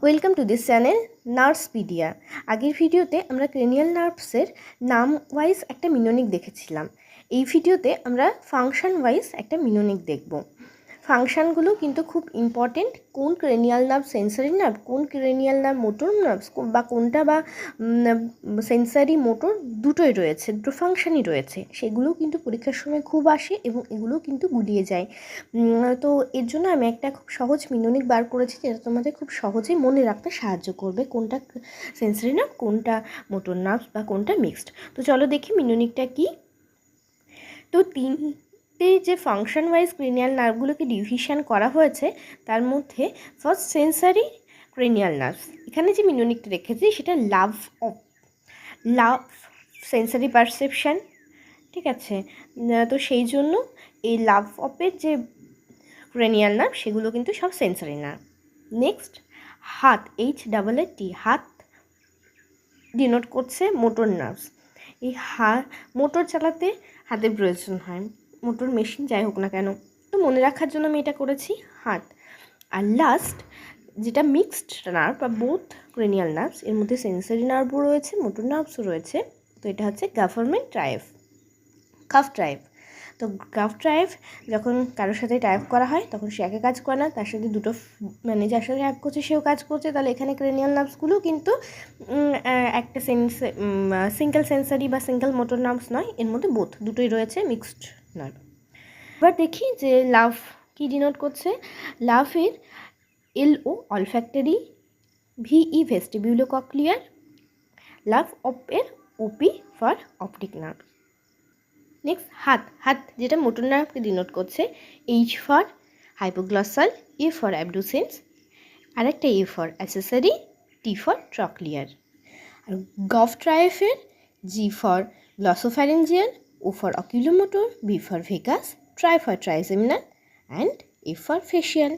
Welcome to this channel Nursepedia. আগের ভিডিওতে আমরা ক্রেনিয়াল নার্ভসের নাম ওয়াইজ একটা মিনোনিক দেখেছিলাম। এই ভিডিওতে আমরা ফাংশন ওয়াইজ একটা মিনোনিক দেখব। ফাংশনগুলো কিন্তু খুব ইম্পর্টেন্ট। কোন ক্রেনিয়াল নার্ভ সেন্সারি নার্ভ, কোন ক্রেনিয়াল নার্ভ মোটর নার্ভস, বা কোনটা বা সেন্সারি মোটর দুটোই রয়েছে, দুটো ফাংশনই রয়েছে, সেগুলো কিন্তু পরীক্ষার সময় খুব আসে এবং এগুলো কিন্তু গুলিয়ে যায়। তো এর জন্য আমি একটা খুব সহজ মিনোনিক বার করেছি যেটা তোমাদের খুব সহজেই মনে রাখতে সাহায্য করবে, কোনটা সেন্সারি নার্ভ, কোনটা মোটর নার্ভ বা কোনটা মিক্সড। তো চলো দেখি মিনোনিকটা কি। তো তিনটে যে ফাংশন ওয়াইজ ক্রেনিয়াল নার্ভগুলোকে ডিভিশন করা হয়েছে তার মধ্যে ফার্স্ট সেন্সারি ক্রেনিয়াল নার্ভস, এখানে যে মিনোনিকটা রেখেছি সেটা লাভ সেন্সারি পারসেপশন, ঠিক আছে। তো সেই জন্য এই লাভ অফের যে ক্রেনিয়াল নার্ভ সেগুলো কিন্তু সব সেন্সারি নার্ভ। নেক্সট হাত, HAAT, হাত ডিনোট করছে মোটর নার্ভস। এই মোটর চালাতে হাতের প্রয়োজন হয়, মোটর মেশিন যাই হোক না কেন, তো মনে রাখার জন্য আমি এটা করেছি হাত। আর লাস্ট যেটা মিক্সড নার্ভ বা বোথ ক্রেনিয়াল নার্ভস, এর মধ্যে সেন্সারি নার্ভও রয়েছে, মোটর নার্ভসও রয়েছে, তো এটা হচ্ছে গভর্নমেন্ট ড্রাইভ, কাফ ড্রাইভ। তো কাফ ড্রাইভ যখন কারোর সাথে টাইপ করা হয় তখন সে একে কাজ করে না, তার সাথে দুটো যার সাথে টাইপ করছে সেও কাজ করছে, তাহলে এখানে ক্রেনিয়াল নার্ভসগুলো কিন্তু একটা সিঙ্গেল সেন্সারি বা সিঙ্গেল মোটর নার্ভস নয়, এর মধ্যে বোথ দুটোই রয়েছে, মিক্সড নার্ভ। এবার দেখি যে লাভ কি ডিনোট করছে। লাভের LO অলফ্যাক্টরি, VE ভেস্টিবিউলোকক্লিয়ার, লাভ এর OP for optic nerve. Next হাত যেটা মোটর নার্ভকে ডিনোট করছে, H for hypoglossal, A for abducens, আর একটা A for accessory, T for trochlear. আর গভ ড্রাইভের G for glossopharyngeal, O for oculomotor, B for vagus, tri for trigeminal and A for facial.